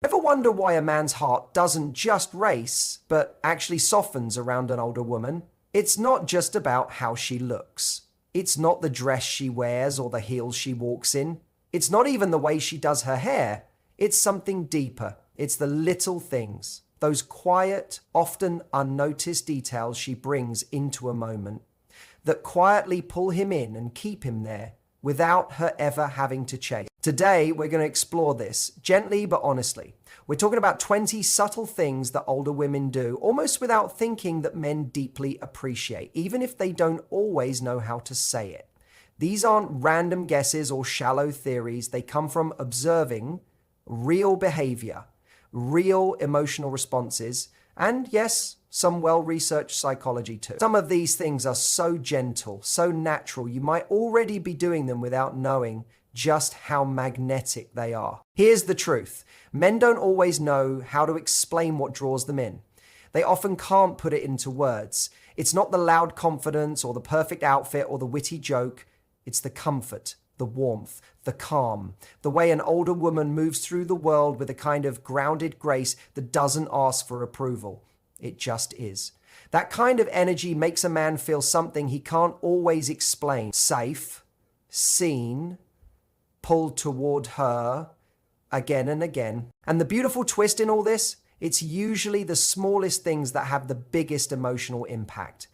Ever wonder why a man's heart doesn't just race, but actually softens around an older woman? It's not just about how she looks. It's not the dress she wears or the heels she walks in. It's not even the way she does her hair. It's something deeper. It's the little things, those quiet, often unnoticed details she brings into a moment that quietly pull him in and keep him there without her ever having to chase. Today, we're going to explore this gently but honestly. We're talking about 20 subtle things that older women do, almost without thinking, that men deeply appreciate, even if they don't always know how to say it. These aren't random guesses or shallow theories. They come from observing real behavior, real emotional responses, and yes, some well-researched psychology too. Some of these things are so gentle, so natural, you might already be doing them without knowing just how magnetic they are. Here's the truth. Men don't always know how to explain what draws them in. They often can't put it into words. It's not the loud confidence or the perfect outfit or the witty joke. It's the comfort, the warmth, the calm, the way an older woman moves through the world with a kind of grounded grace that doesn't ask for approval. It just is. That kind of energy makes a man feel something he can't always explain. Safe, seen, pulled toward her again and again. And the beautiful twist in all this, it's usually the smallest things that have the biggest emotional impact.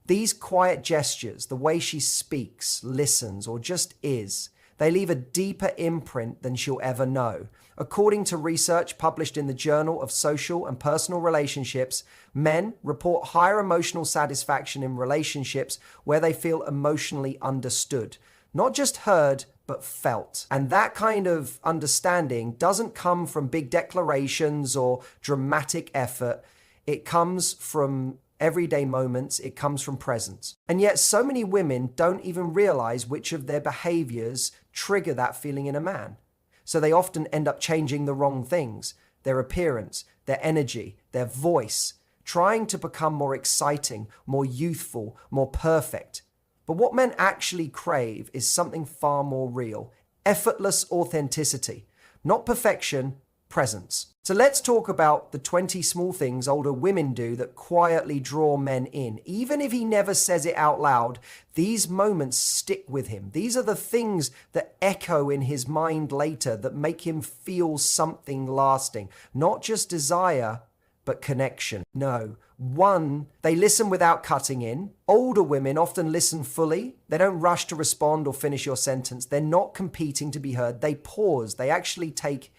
These quiet gestures, the way she speaks, listens, or just is, they leave a deeper imprint than she'll ever know. According to research published in the Journal of Social and Personal Relationships, men report higher emotional satisfaction in relationships where they feel emotionally understood. Not just heard, but felt. And that kind of understanding doesn't come from big declarations or dramatic effort. It comes from everyday moments. It comes from presence. And yet so many women don't even realize which of their behaviors trigger that feeling in a man. So they often end up changing the wrong things, their appearance, their energy, their voice, trying to become more exciting, more youthful, more perfect. But what men actually crave is something far more real, effortless authenticity, not perfection, presence. So let's talk about the 20 small things older women do that quietly draw men in. Even if he never says it out loud, these moments stick with him. These are the things that echo in his mind later that make him feel something lasting, not just desire, but connection. No. 1, they listen without cutting in. Older women often listen fully. They don't rush to respond or finish your sentence. They're not competing to be heard. They pause. They actually take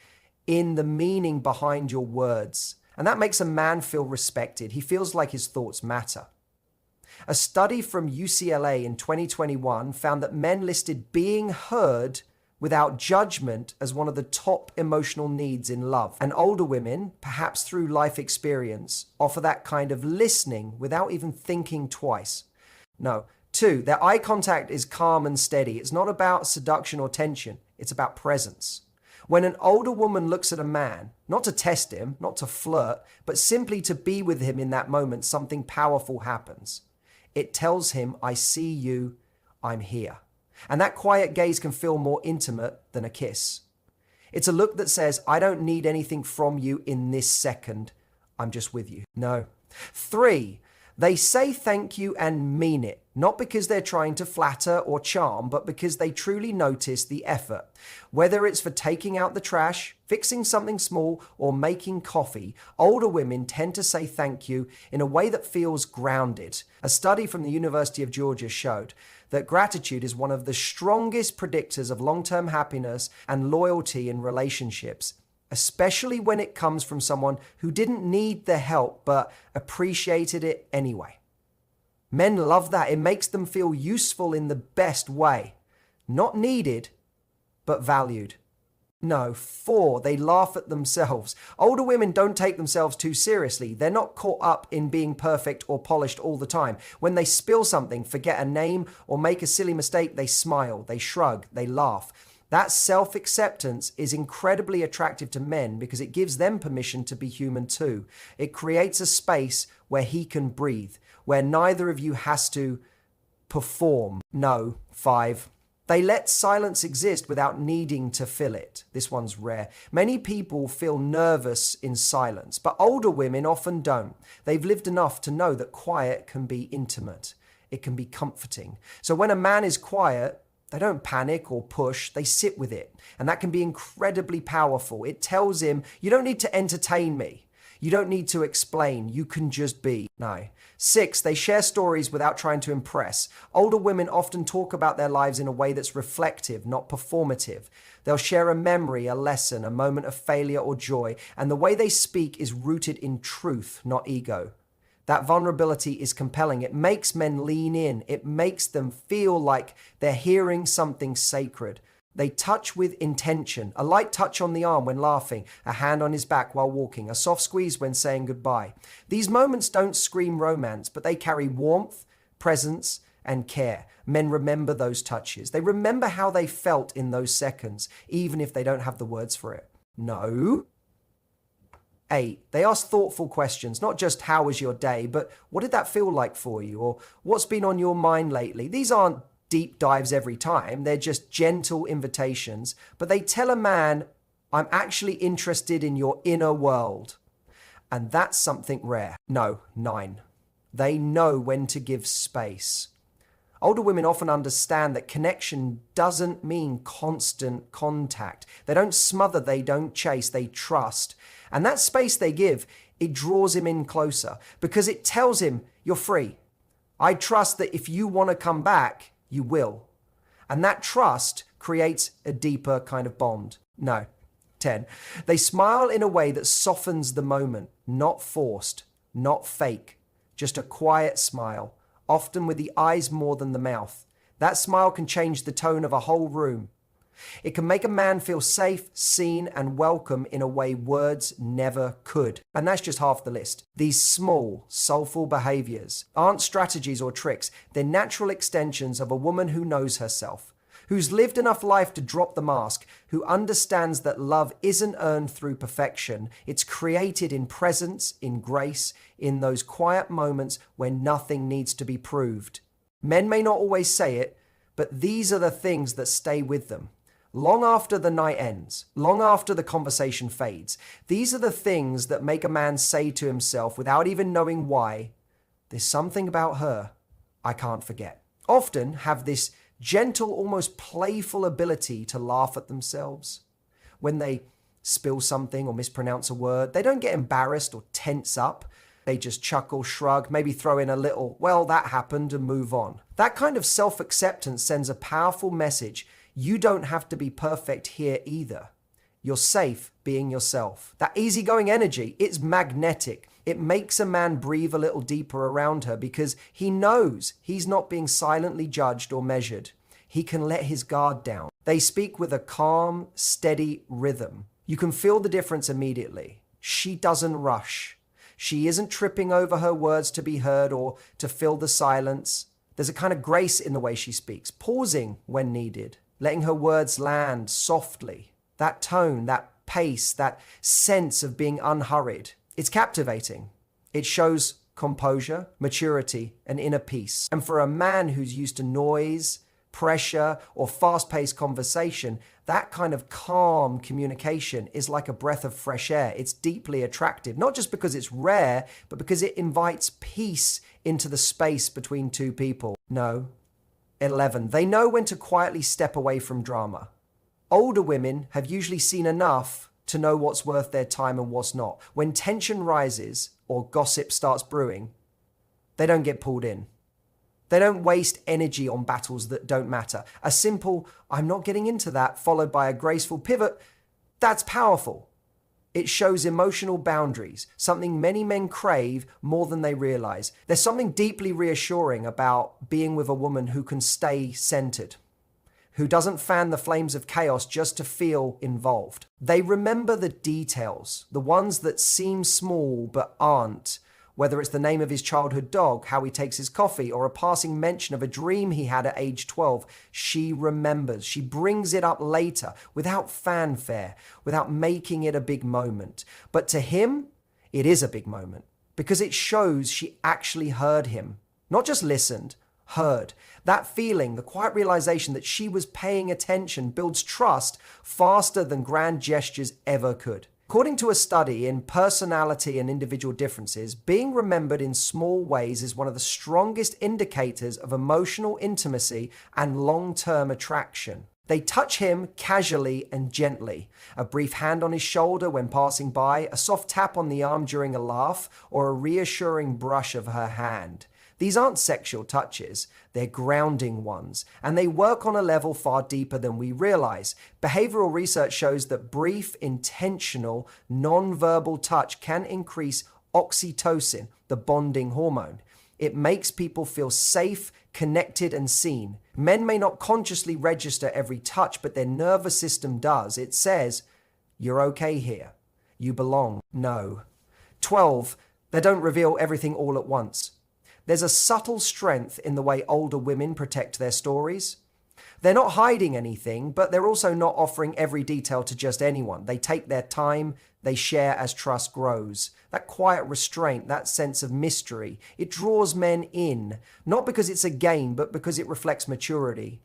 in the meaning behind your words. And that makes a man feel respected. He feels like his thoughts matter. A study from UCLA in 2021 found that men listed being heard without judgment as one of the top emotional needs in love. And older women, perhaps through life experience, offer that kind of listening without even thinking twice. No. 2, their eye contact is calm and steady. It's not about seduction or tension. It's about presence. When an older woman looks at a man, not to test him, not to flirt, but simply to be with him in that moment, something powerful happens. It tells him, I see you, I'm here. And that quiet gaze can feel more intimate than a kiss. It's a look that says, I don't need anything from you in this second. I'm just with you. No. 3, they say thank you and mean it, not because they're trying to flatter or charm, but because they truly notice the effort. Whether it's for taking out the trash, fixing something small, or making coffee, older women tend to say thank you in a way that feels grounded. A study from the University of Georgia showed that gratitude is one of the strongest predictors of long-term happiness and loyalty in relationships, especially when it comes from someone who didn't need the help but appreciated it anyway. Men love that. It makes them feel useful in the best way. Not needed, but valued. No. 4, they laugh at themselves. Older women don't take themselves too seriously. They're not caught up in being perfect or polished all the time. When they spill something, forget a name, or make a silly mistake, they smile, they shrug, they laugh. That self-acceptance is incredibly attractive to men because it gives them permission to be human too. It creates a space where he can breathe, where neither of you has to perform. No. 5, They let silence exist without needing to fill it. This one's rare. Many people feel nervous in silence, but older women often don't. They've lived enough to know that quiet can be intimate. It can be comforting. So when a man is quiet, they don't panic or push, they sit with it. And that can be incredibly powerful. It tells him, you don't need to entertain me. You don't need to explain. You can just be. No. 6, they share stories without trying to impress. Older women often talk about their lives in a way that's reflective, not performative. They'll share a memory, a lesson, a moment of failure or joy. And the way they speak is rooted in truth, not ego. That vulnerability is compelling. It makes men lean in. It makes them feel like they're hearing something sacred. They touch with intention, a light touch on the arm when laughing, a hand on his back while walking, a soft squeeze when saying goodbye. These moments don't scream romance, but they carry warmth, presence, and care. Men remember those touches. They remember how they felt in those seconds, even if they don't have the words for it. No. 8, they ask thoughtful questions, not just how was your day, but what did that feel like for you? Or what's been on your mind lately? These aren't deep dives every time. They're just gentle invitations, but they tell a man, I'm actually interested in your inner world. And that's something rare. No, 9. They know when to give space. Older women often understand that connection doesn't mean constant contact. They don't smother, they don't chase, they trust. And that space they give, it draws him in closer because it tells him, you're free. I trust that if you want to come back, you will. And that trust creates a deeper kind of bond. No. 10. They smile in a way that softens the moment, not forced, not fake, just a quiet smile, often with the eyes more than the mouth. That smile can change the tone of a whole room. It can make a man feel safe, seen, and welcome in a way words never could. And that's just half the list. These small, soulful behaviors aren't strategies or tricks. They're natural extensions of a woman who knows herself, who's lived enough life to drop the mask, who understands that love isn't earned through perfection. It's created in presence, in grace, in those quiet moments when nothing needs to be proved. Men may not always say it, but these are the things that stay with them. Long after the night ends, long after the conversation fades, these are the things that make a man say to himself, without even knowing why, there's something about her I can't forget. Often have this gentle, almost playful ability to laugh at themselves. When they spill something or mispronounce a word, they don't get embarrassed or tense up. They just chuckle, shrug, maybe throw in a little, well, that happened, and move on. That kind of self-acceptance sends a powerful message. You don't have to be perfect here either. You're safe being yourself. That easygoing energy, it's magnetic. It makes a man breathe a little deeper around her because he knows he's not being silently judged or measured. He can let his guard down. They speak with a calm, steady rhythm. You can feel the difference immediately. She doesn't rush. She isn't tripping over her words to be heard or to fill the silence. There's a kind of grace in the way she speaks, pausing when needed, letting her words land softly. That tone, that pace, that sense of being unhurried. It's captivating. It shows composure, maturity, and inner peace. And for a man who's used to noise, pressure, or fast-paced conversation, that kind of calm communication is like a breath of fresh air. It's deeply attractive, not just because it's rare, but because it invites peace into the space between two people. No. 11. They know when to quietly step away from drama. Older women have usually seen enough to know what's worth their time and what's not. When tension rises or gossip starts brewing, they don't get pulled in. They don't waste energy on battles that don't matter. A simple, I'm not getting into that, followed by a graceful pivot, that's powerful. It shows emotional boundaries, something many men crave more than they realize. There's something deeply reassuring about being with a woman who can stay centered, who doesn't fan the flames of chaos just to feel involved. They remember the details, the ones that seem small but aren't. Whether it's the name of his childhood dog, how he takes his coffee, or a passing mention of a dream he had at age 12, she remembers. She brings it up later, without fanfare, without making it a big moment. But to him, it is a big moment, because it shows she actually heard him. Not just listened, heard. That feeling, the quiet realization that she was paying attention, builds trust faster than grand gestures ever could. According to a study in personality and individual differences, being remembered in small ways is one of the strongest indicators of emotional intimacy and long-term attraction. They touch him casually and gently. A brief hand on his shoulder when passing by, a soft tap on the arm during a laugh, or a reassuring brush of her hand. These aren't sexual touches, they're grounding ones, and they work on a level far deeper than we realize. Behavioral research shows that brief, intentional, non-verbal touch can increase oxytocin, the bonding hormone. It makes people feel safe, connected, and seen. Men may not consciously register every touch, but their nervous system does. It says, "You're okay here. You belong." No. 12. They don't reveal everything all at once. There's a subtle strength in the way older women protect their stories. They're not hiding anything, but they're also not offering every detail to just anyone. They take their time, they share as trust grows. That quiet restraint, that sense of mystery, it draws men in, not because it's a game, but because it reflects maturity.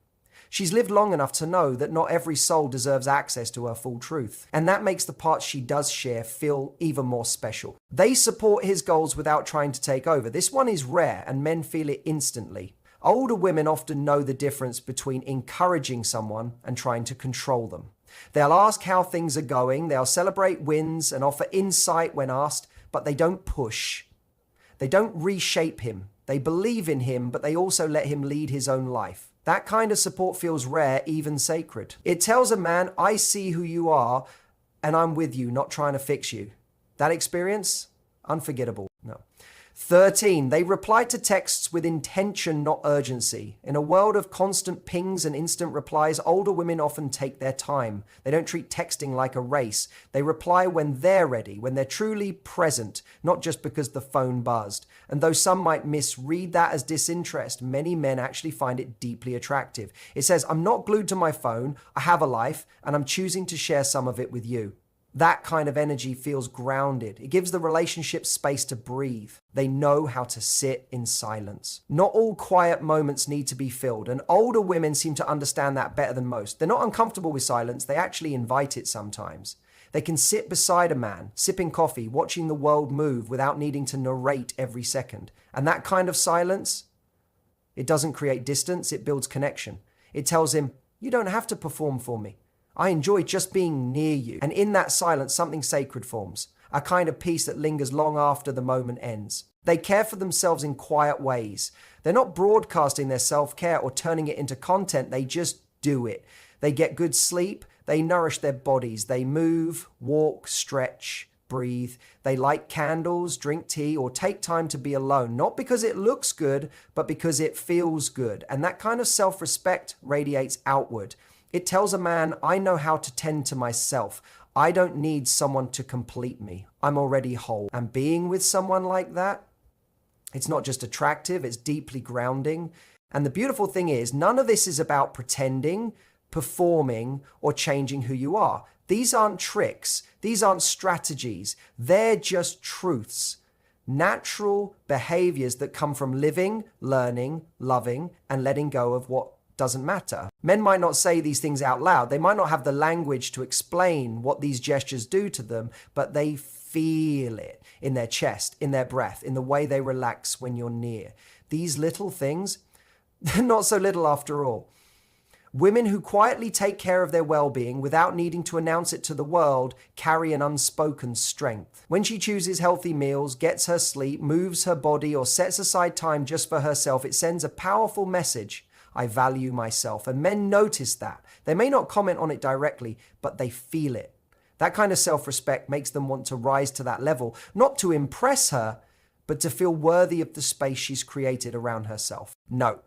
She's lived long enough to know that not every soul deserves access to her full truth. And that makes the parts she does share feel even more special. They support his goals without trying to take over. This one is rare, and men feel it instantly. Older women often know the difference between encouraging someone and trying to control them. They'll ask how things are going, they'll celebrate wins and offer insight when asked, but they don't push. They don't reshape him. They believe in him, but they also let him lead his own life. That kind of support feels rare, even sacred. It tells a man, "I see who you are, and I'm with you, not trying to fix you." That experience? Unforgettable. No. 13. They reply to texts with intention, not urgency. In a world of constant pings and instant replies, older women often take their time. They don't treat texting like a race. They reply when they're ready, when they're truly present, not just because the phone buzzed. And though some might misread that as disinterest, many men actually find it deeply attractive. It says, "I'm not glued to my phone, I have a life, and I'm choosing to share some of it with you." That kind of energy feels grounded. It gives the relationship space to breathe. They know how to sit in silence. Not all quiet moments need to be filled, and older women seem to understand that better than most. They're not uncomfortable with silence, they actually invite it sometimes. They can sit beside a man, sipping coffee, watching the world move without needing to narrate every second. And that kind of silence, it doesn't create distance, it builds connection. It tells him, "You don't have to perform for me. I enjoy just being near you." And in that silence, something sacred forms, a kind of peace that lingers long after the moment ends. They care for themselves in quiet ways. They're not broadcasting their self-care or turning it into content, they just do it. They get good sleep, they nourish their bodies, they move, walk, stretch, breathe. They light candles, drink tea, or take time to be alone, not because it looks good, but because it feels good. And that kind of self-respect radiates outward. It tells a man, "I know how to tend to myself. I don't need someone to complete me. I'm already whole." And being with someone like that, it's not just attractive, it's deeply grounding. And the beautiful thing is, none of this is about pretending, performing, or changing who you are. These aren't tricks. These aren't strategies. They're just truths. Natural behaviors that come from living, learning, loving, and letting go of what doesn't matter. Men might not say these things out loud. They might not have the language to explain what these gestures do to them, but they feel it in their chest, in their breath, in the way they relax when you're near. These little things, they're not so little after all. Women who quietly take care of their well-being without needing to announce it to the world carry an unspoken strength. When she chooses healthy meals, gets her sleep, moves her body, or sets aside time just for herself, it sends a powerful message. I value myself. And men notice that. They may not comment on it directly, but they feel it. That kind of self-respect makes them want to rise to that level, not to impress her, but to feel worthy of the space she's created around herself. No.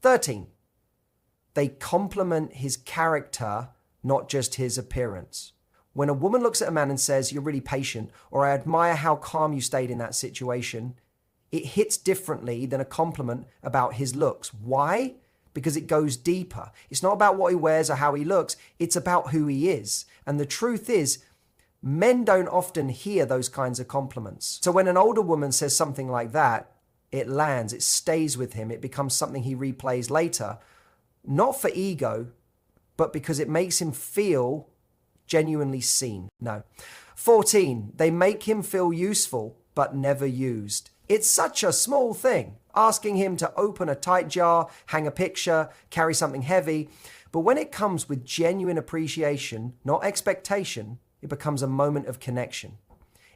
13. They compliment his character, not just his appearance. When a woman looks at a man and says, "You're really patient," or "I admire how calm you stayed in that situation," it hits differently than a compliment about his looks. Why? Because it goes deeper. It's not about what he wears or how he looks. It's about who he is. And the truth is, men don't often hear those kinds of compliments. So when an older woman says something like that, It lands, it stays with him, it becomes something he replays later, not for ego, but because it makes him feel genuinely seen. No. 14, they make him feel useful, but never used. It's such a small thing, asking him to open a tight jar, hang a picture, carry something heavy. But when it comes with genuine appreciation, not expectation, it becomes a moment of connection.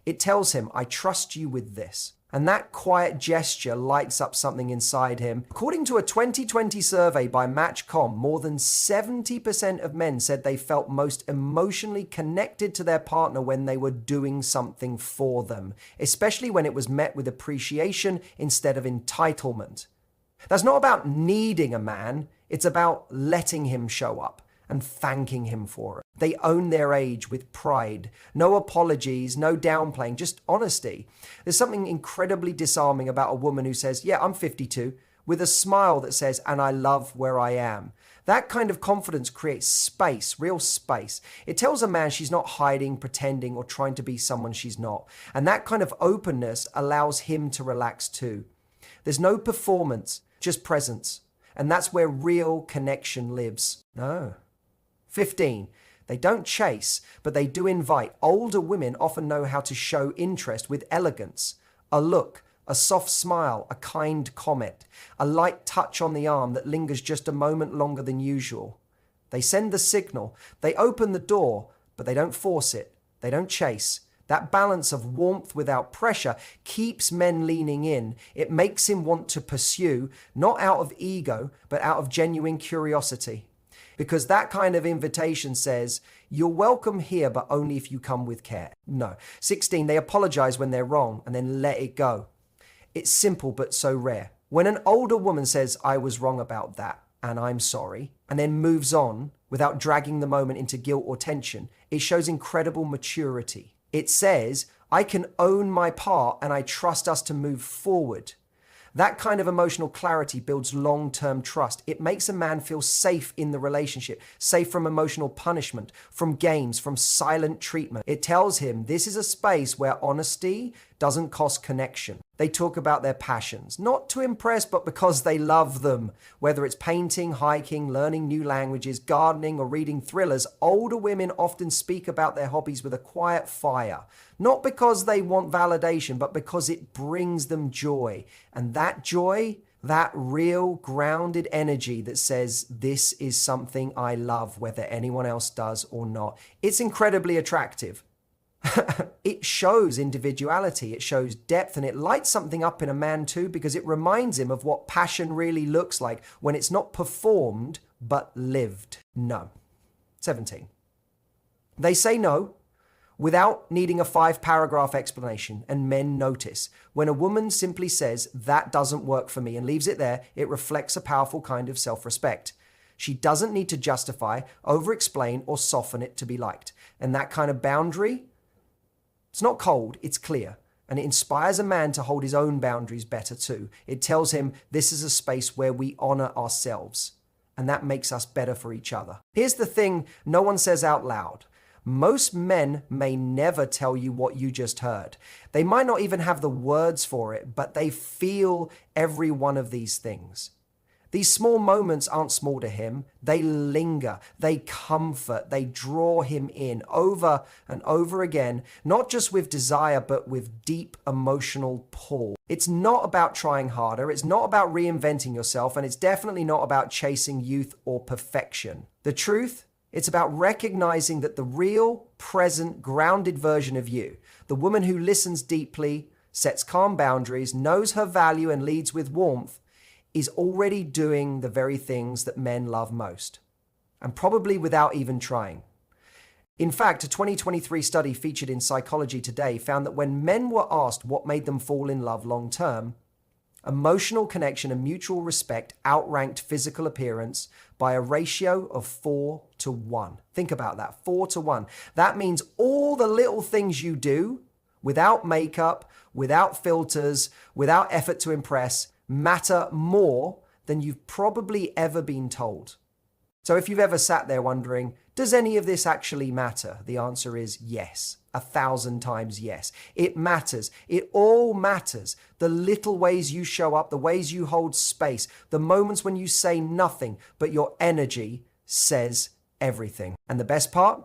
It tells him, I trust you with this. And that quiet gesture lights up something inside him. According to a 2020 survey by Match.com, more than 70% of men said they felt most emotionally connected to their partner when they were doing something for them, especially when it was met with appreciation instead of entitlement. That's not about needing a man, it's about letting him show up and thanking him for it. They own their age with pride. No apologies, no downplaying, just honesty. There's something incredibly disarming about a woman who says, yeah, I'm 52, with a smile that says, and I love where I am. That kind of confidence creates space, real space. It tells a man she's not hiding, pretending, or trying to be someone she's not. And that kind of openness allows him to relax too. There's no performance, just presence. And that's where real connection lives. No. 15. They don't chase, but they do invite. Older women often know how to show interest with elegance. A look, a soft smile, a kind comment, a light touch on the arm that lingers just a moment longer than usual. They send the signal. They open the door, but they don't force it. They don't chase. That balance of warmth without pressure keeps men leaning in. It makes him want to pursue, not out of ego, but out of genuine curiosity. Because that kind of invitation says, you're welcome here, but only if you come with care. No. 16, they apologize when they're wrong and then let it go. It's simple, but so rare. When an older woman says, I was wrong about that, and I'm sorry, and then moves on without dragging the moment into guilt or tension, it shows incredible maturity. It says, I can own my part and I trust us to move forward. That kind of emotional clarity builds long-term trust. It makes a man feel safe in the relationship, safe from emotional punishment, from games, from silent treatment. It tells him this is a space where honesty doesn't cost connection. They talk about their passions, not to impress, but because they love them. Whether it's painting, hiking, learning new languages, gardening, or reading thrillers, older women often speak about their hobbies with a quiet fire. Not because they want validation, but because it brings them joy. And that joy, that real grounded energy that says, this is something I love, whether anyone else does or not. It's incredibly attractive. It shows individuality, it shows depth, and it lights something up in a man too, because it reminds him of what passion really looks like when it's not performed, but lived. No. 17. They say no without needing a 5-paragraph explanation, and men notice. When a woman simply says, that doesn't work for me, and leaves it there, it reflects a powerful kind of self-respect. She doesn't need to justify, over-explain, or soften it to be liked. And that kind of boundary, it's not cold, it's clear. And it inspires a man to hold his own boundaries better too. It tells him this is a space where we honor ourselves. And that makes us better for each other. Here's the thing no one says out loud. Most men may never tell you what you just heard. They might not even have the words for it, but they feel every one of these things. These small moments aren't small to him. They linger, they comfort, they draw him in over and over again, not just with desire, but with deep emotional pull. It's not about trying harder. It's not about reinventing yourself. And it's definitely not about chasing youth or perfection. The truth, it's about recognizing that the real, present, grounded version of you, the woman who listens deeply, sets calm boundaries, knows her value, and leads with warmth, is already doing the very things that men love most, and probably without even trying. In fact, a 2023 study featured in Psychology Today found that when men were asked what made them fall in love long-term, emotional connection and mutual respect outranked physical appearance by a ratio of 4-1. Think about that, 4-1. That means all the little things you do without makeup, without filters, without effort to impress, matter more than you've probably ever been told. So if you've ever sat there wondering, does any of this actually matter? The answer is yes. 1,000 times yes. It matters. It all matters. The little ways you show up, the ways you hold space, the moments when you say nothing, but your energy says everything. And the best part?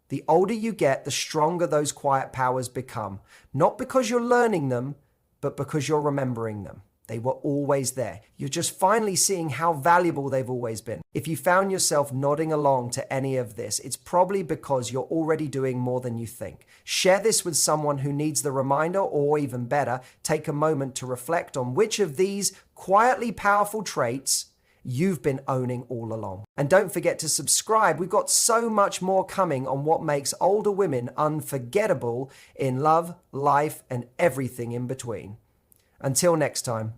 The older you get, the stronger those quiet powers become. Not because you're learning them, but because you're remembering them. They were always there. You're just finally seeing how valuable they've always been. If you found yourself nodding along to any of this, it's probably because you're already doing more than you think. Share this with someone who needs the reminder, or even better, take a moment to reflect on which of these quietly powerful traits you've been owning all along. And don't forget to subscribe. We've got so much more coming on what makes older women unforgettable in love, life, and everything in between. Until next time.